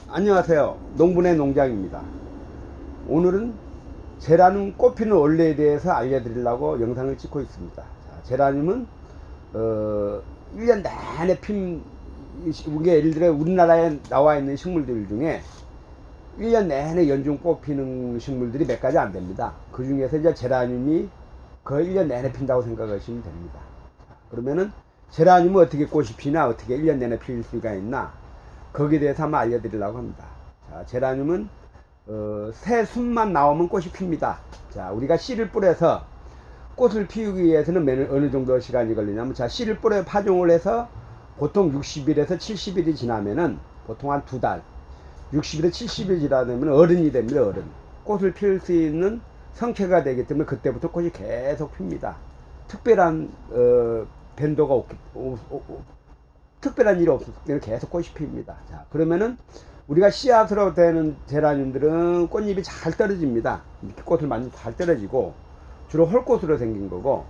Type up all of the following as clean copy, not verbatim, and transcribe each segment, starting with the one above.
안녕하세요. 농분의 농장입니다. 오늘은 제라늄 꽃피는 원리에 대해서 알려드리려고 영상을 찍고 있습니다. 자, 제라늄은 1년 내내 이게 예를 들어 우리나라에 나와 있는 식물들 중에 1년 내내 연중 꽃피는 식물들이 몇 가지 안 됩니다. 그 중에서 이제 제라늄이 거의 1년 내내 핀다고 생각하시면 됩니다. 그러면은 제라늄은 어떻게 꽃이 피나, 어떻게 1년 내내 필 수가 있나, 거기에 대해서 한번 알려드리려고 합니다. 자, 제라늄은 새 순만 나오면 꽃이 핍니다. 자, 우리가 씨를 뿌려서 꽃을 피우기 위해서는 어느 정도 시간이 걸리냐면, 자, 씨를 뿌려 파종을 해서 보통 60일에서 70일이 지나면은 보통 한 2달, 60일에서 70일 지나면 어른이 됩니다. 어른. 꽃을 피울 수 있는 성체가 되기 때문에 그때부터 꽃이 계속 핍니다. 특별한 변도가 특별한 일이 없을 때는 계속 꽃이 핍니다. 자, 그러면은 우리가 씨앗으로 되는 제라늄들은 꽃잎이 잘 떨어집니다. 이렇게 꽃을 많이 잘 떨어지고 주로 홀꽃으로 생긴 거고,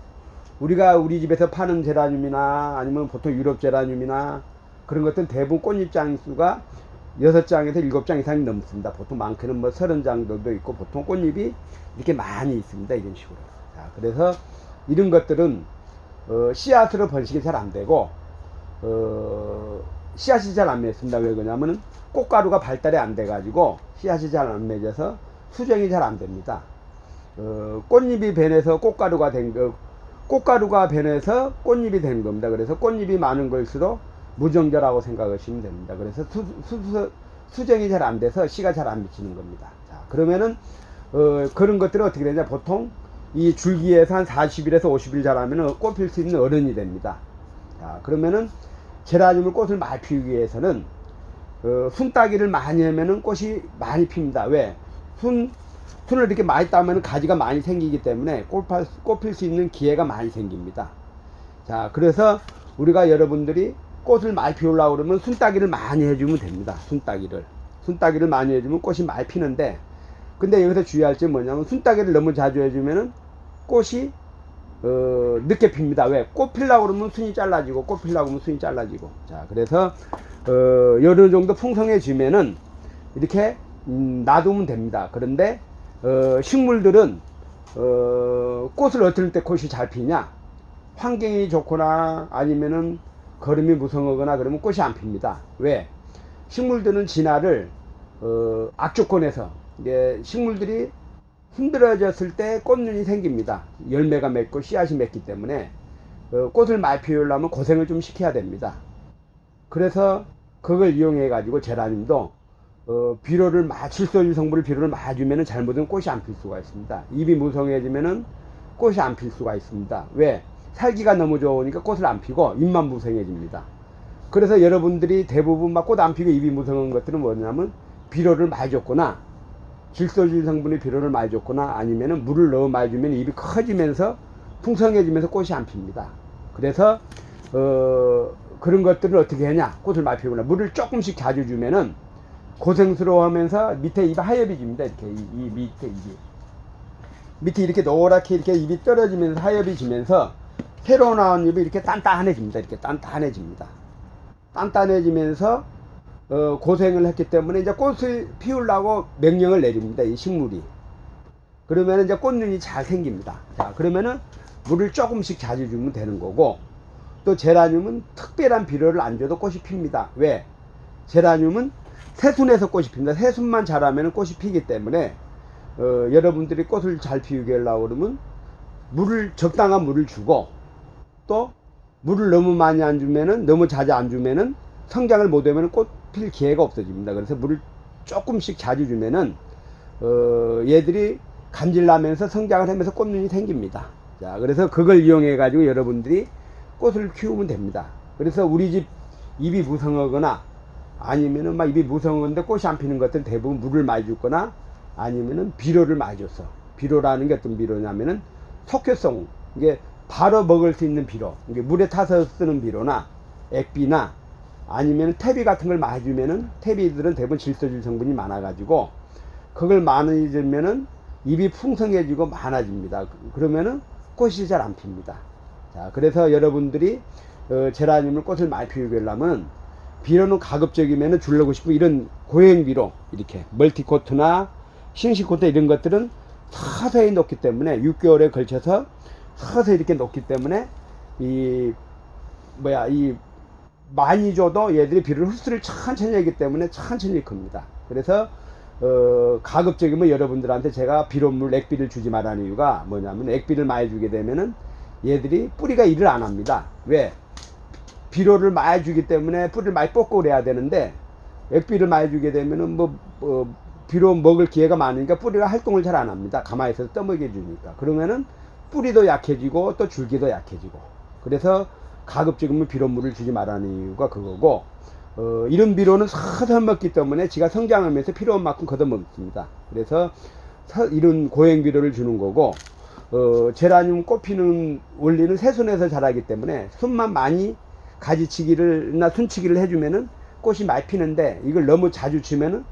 우리가 우리 집에서 파는 제라늄이나 아니면 보통 유럽 제라늄이나 그런 것들은 대부분 꽃잎 장수가 6장에서 7장 이상이 넘습니다. 보통 많게는 뭐 30장 정도 있고, 보통 꽃잎이 이렇게 많이 있습니다. 이런 식으로. 자, 그래서 이런 것들은 씨앗으로 번식이 잘 안 되고, 씨앗이 잘 안 맺습니다. 왜 그러냐면은 꽃가루가 발달이 안 돼가지고 씨앗이 잘 안 맺어서 수정이 잘 안 됩니다. 꽃잎이 변해서 꽃가루가 꽃가루가 변해서 꽃잎이 된 겁니다. 그래서 꽃잎이 많은 걸수록 무정자라고 생각하시면 됩니다. 그래서 수정이 잘 안 돼서 씨가 잘 안 미치는 겁니다. 자, 그러면은 그런 것들은 어떻게 되냐, 보통 이 줄기에서 한 40일에서 50일 자라면 꽃 필 수 있는 어른이 됩니다. 자, 그러면은 제라늄을 꽃을 많이 피우기 위해서는 순따기를 많이 하면은 꽃이 많이 핍니다. 왜? 순을 이렇게 많이 따면 가지가 많이 생기기 때문에 꽃 필 수 있는 기회가 많이 생깁니다. 자, 그래서 우리가 여러분들이 꽃을 많이 피우려고 그러면 순따기를 많이 해주면 됩니다. 순따기를 많이 해주면 꽃이 많이 피는데, 근데 여기서 주의할 점은 뭐냐면 순따기를 너무 자주 해주면은 꽃이 늦게 핍니다. 왜? 꽃 피려고 그러면 순이 잘라지고, 꽃 피려고 하면 순이 잘라지고. 자, 그래서 어느 정도 풍성해지면은 이렇게 놔두면 됩니다. 그런데 식물들은 꽃을 어떨 때 꽃이 잘 피냐, 환경이 좋거나 아니면은 거름이 무성하거나 그러면 꽃이 안 핍니다. 왜? 식물들은 진화를 악조건에서, 이게 식물들이 힘들어졌을 때 꽃눈이 생깁니다. 열매가 맺고 씨앗이 맺기 때문에 꽃을 많이 피우려면 고생을 좀 시켜야 됩니다. 그래서 그걸 이용해 가지고 제라늄도 비료를 질소질 성분을 비료를 많이 주면은 잘못하면 꽃이 안 필 수가 있습니다. 잎이 무성해지면은 꽃이 안 필 수가 있습니다. 왜? 살기가 너무 좋으니까 꽃을 안 피고 잎만 무성해집니다. 그래서 여러분들이 대부분 막 꽃 안 피고 잎이 무성한 것들은 뭐냐면 비료를 많이 줬거나, 질소질 성분의 비료를 많이 줬거나, 아니면은 물을 너무 많이 주면 잎이 커지면서 풍성해지면서 꽃이 안 핍니다. 그래서 그런 것들을 어떻게 하냐, 꽃을 많이 피우거나 물을 조금씩 자주 주면은 고생스러워하면서 밑에 잎이 하얘집니다. 이렇게 이 밑에 이렇게 노랗게 이렇게 잎이 떨어지면서 하얘지면서 새로 나온 잎이 이렇게 단단해집니다. 이렇게 단단해집니다. 단단해지면서 고생을 했기 때문에 이제 꽃을 피우려고 명령을 내립니다. 이 식물이. 그러면 이제 꽃눈이 잘 생깁니다. 자, 그러면은 물을 조금씩 자주 주면 되는 거고, 또 제라늄은 특별한 비료를 안 줘도 꽃이 핍니다. 왜? 제라늄은 새순에서 꽃이 핍니다. 새순만 자라면 꽃이 피기 때문에 여러분들이 꽃을 잘 피우게 하려고 그러면 적당한 물을 주고, 또 물을 너무 많이 안 주면은, 너무 자주 안 주면은 성장을 못 하면 꽃 필 기회가 없어집니다. 그래서 물을 조금씩 자주 주면은 얘들이 간질나면서 성장을 하면서 꽃눈이 생깁니다. 자, 그래서 그걸 이용해 가지고 여러분들이 꽃을 키우면 됩니다. 그래서 우리 집 잎이 무성하거나 아니면은 막 잎이 무성한데 꽃이 안 피는 것들은 대부분 물을 많이 줬거나 아니면은 비료를 많이 줬어. 비료라는 게 어떤 비료냐면은 속효성, 이게 바로 먹을 수 있는 비료, 이게 물에 타서 쓰는 비료나 액비나 아니면 퇴비 같은 걸 많이 주면은, 퇴비들은 대부분 질소질 성분이 많아가지고 그걸 많이 주면은 잎이 풍성해지고 많아집니다. 그러면은 꽃이 잘 안 핍니다. 자, 그래서 여러분들이 제라늄을 꽃을 많이 피우게 하려면 비료는 가급적이면 줄려고 싶으면 이런 고행 비료, 이렇게 멀티코트나 싱싱코트 이런 것들은 서서히 놓기 때문에 6개월에 걸쳐서 서서히 이렇게 놓기 때문에 이 많이 줘도 얘들이 비료를 흡수를 천천히 하기 때문에 천천히 큽니다. 그래서 가급적이면 여러분들한테 제가 비료물 액비를 주지 말라는 이유가 뭐냐면, 액비를 많이 주게 되면은 얘들이 뿌리가 일을 안 합니다. 왜? 비료를 많이 주기 때문에 뿌리를 많이 뽑고 그래야 되는데, 액비를 많이 주게 되면은 비료 먹을 기회가 많으니까 뿌리가 활동을 잘 안 합니다. 가만히 있어서 떠먹여 주니까. 그러면은 뿌리도 약해지고 또 줄기도 약해지고. 그래서 가급적이면 비료물을 주지 말라는 이유가 그거고, 이런 비료는 서서 먹기 때문에 지가 성장하면서 필요한 만큼 걷어 먹습니다. 그래서 이런 고행 비료를 주는 거고, 제라늄 꽃 피는 원리는 새순에서 자라기 때문에 순만 많이 가지치기나 순치기를 해주면은 꽃이 많이 피는데, 이걸 너무 자주 치면은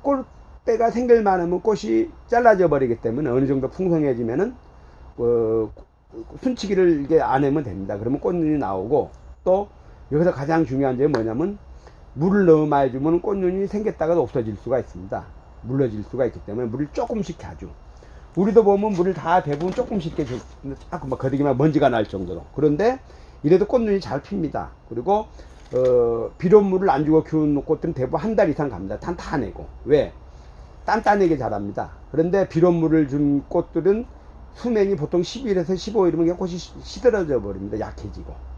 꽃대가 생길 만하면 꽃이 잘라져 버리기 때문에 어느 정도 풍성해지면은 순치기를 이게 안 하면 됩니다. 그러면 꽃눈이 나오고, 또 여기서 가장 중요한 점이 뭐냐면, 물을 너무 많이 주면 꽃눈이 생겼다가도 없어질 수가 있습니다. 물러질 수가 있기 때문에 물을 조금씩 자주. 우리도 보면 물을 다 대부분 조금씩 이렇게 자꾸 막 거득이면 먼지가 날 정도로. 그런데 이래도 꽃눈이 잘 핍니다. 그리고 비료물을 안 주고 키우는 꽃들은 대부분 한 달 이상 갑니다. 탄탄하고. 왜? 단단하게 자랍니다. 그런데 비료물을 준 꽃들은 수명이 보통 10일에서 15일이면 꽃이 시들어져 버립니다. 약해지고.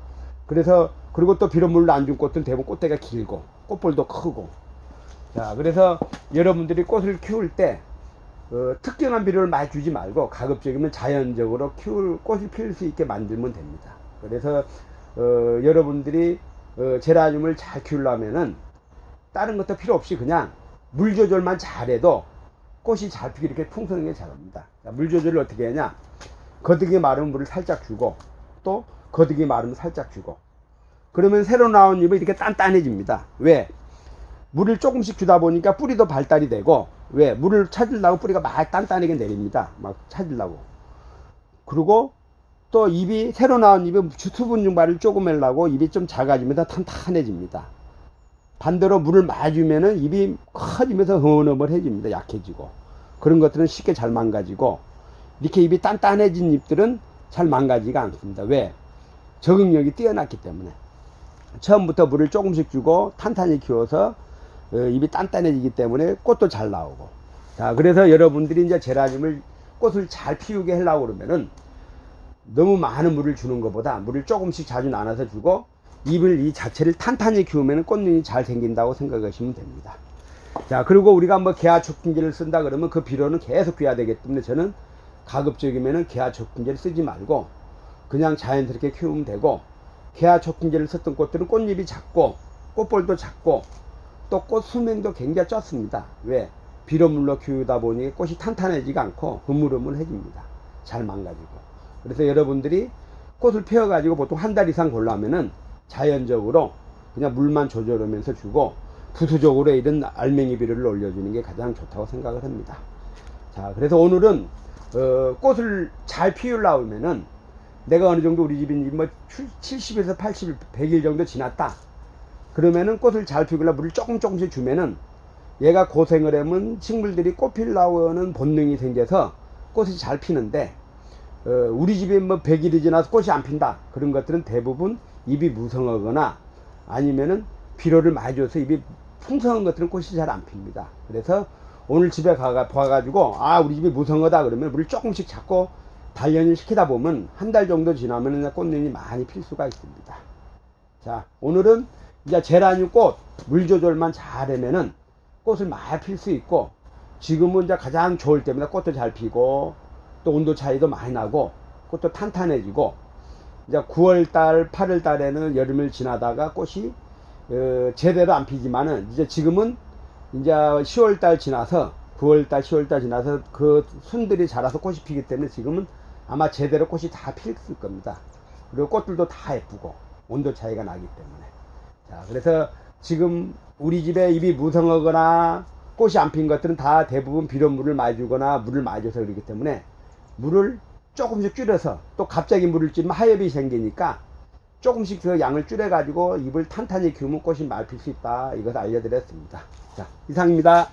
그래서, 그리고 또 비료물을 안 준 꽃들은 대부분 꽃대가 길고 꽃볼도 크고. 자, 그래서 여러분들이 꽃을 키울 때 특정한 비료를 많이 주지 말고 가급적이면 자연적으로 꽃을 피울 수 있게 만들면 됩니다. 그래서 여러분들이 제라늄을 잘 키우려면은 다른 것도 필요 없이 그냥 물 조절만 잘해도 꽃이 잘 피게 이렇게 풍성하게 자랍니다. 물 조절을 어떻게 하냐? 거득이 마르면 물을 살짝 주고, 또 거득이 마르면 살짝 주고. 그러면 새로 나온 잎이 이렇게 단단해집니다. 왜? 물을 조금씩 주다 보니까 뿌리도 발달이 되고, 왜? 물을 찾으려고 뿌리가 막 단단하게 내립니다. 막 찾으려고. 그리고 또 잎이, 새로 나온 잎이 수분 증발을 조금 하려고 잎이 좀 작아지면서 탄탄해집니다. 반대로 물을 많이 주면은 잎이 커지면서 흐물흐물해집니다. 약해지고. 그런 것들은 쉽게 잘 망가지고, 이렇게 잎이 단단해진 잎들은 잘 망가지가 않습니다. 왜? 적응력이 뛰어났기 때문에. 처음부터 물을 조금씩 주고 탄탄히 키워서 잎이 단단해지기 때문에 꽃도 잘 나오고. 자, 그래서 여러분들이 이제 제라늄을 꽃을 잘 피우게 하려고 그러면은 너무 많은 물을 주는 것보다 물을 조금씩 자주 나눠서 주고, 잎을 이 자체를 탄탄히 키우면 꽃눈이 잘 생긴다고 생각하시면 됩니다. 자, 그리고 우리가 뭐 계화촉진제를 쓴다 그러면 그 비료는 계속 줘야 되기 때문에 저는 가급적이면은 계화촉진제를 쓰지 말고 그냥 자연스럽게 키우면 되고, 계화촉진제를 썼던 꽃들은 꽃잎이 작고 꽃볼도 작고 또 꽃 수명도 굉장히 짧습니다. 왜? 비료물로 키우다 보니 꽃이 탄탄해지가 않고 흐물흐물해집니다. 잘 망가지고. 그래서 여러분들이 꽃을 피워 가지고 보통 한 달 이상 보려면은 자연적으로 그냥 물만 조절하면서 주고, 부수적으로 이런 알맹이 비료를 올려주는 게 가장 좋다고 생각을 합니다. 자, 그래서 오늘은 꽃을 잘 피우려고 하면은, 내가 어느 정도 우리 집이 뭐 70에서 80일, 100일 정도 지났다. 그러면은 꽃을 잘 피우려고 물을 조금씩 주면은 얘가 고생을 하면 식물들이 꽃 피우려고 하는 본능이 생겨서 꽃이 잘 피는데, 우리 집에 뭐 100일이 지나서 꽃이 안 핀다. 그런 것들은 대부분 잎이 무성하거나 아니면은 비료를 많이 줘서 잎이 풍성한 것들은 꽃이 잘 안 핍니다. 그래서 오늘 집에 봐가지고, 우리 집이 무성하다 그러면 물을 조금씩 자꾸 단련을 시키다 보면 한 달 정도 지나면 꽃눈이 많이 필 수가 있습니다. 자, 오늘은 이제 제라늄 꽃 물 조절만 잘하면은 꽃을 많이 필 수 있고, 지금은 이제 가장 좋을 때입니다. 꽃도 잘 피고 또 온도 차이도 많이 나고 꽃도 탄탄해지고, 이제 9월달 8월달에는 여름을 지나다가 꽃이 제대로 안 피지만은, 이제 지금은 이제 10월달 지나서 9월달 10월달 지나서 그 순들이 자라서 꽃이 피기 때문에 지금은 아마 제대로 꽃이 다 필 겁니다. 그리고 꽃들도 다 예쁘고 온도 차이가 나기 때문에. 자, 그래서 지금 우리 집에 잎이 무성하거나 꽃이 안 핀 것들은 다 대부분 비료물을 많이 주거나 물을 많이 줘서 그렇기 때문에 물을 조금씩 줄여서, 또 갑자기 물을 찌면 하엽이 생기니까 조금씩 그 양을 줄여 가지고 잎을 탄탄히 규문 꽃이 말 필 수 있다. 이것을 알려드렸습니다. 자, 이상입니다.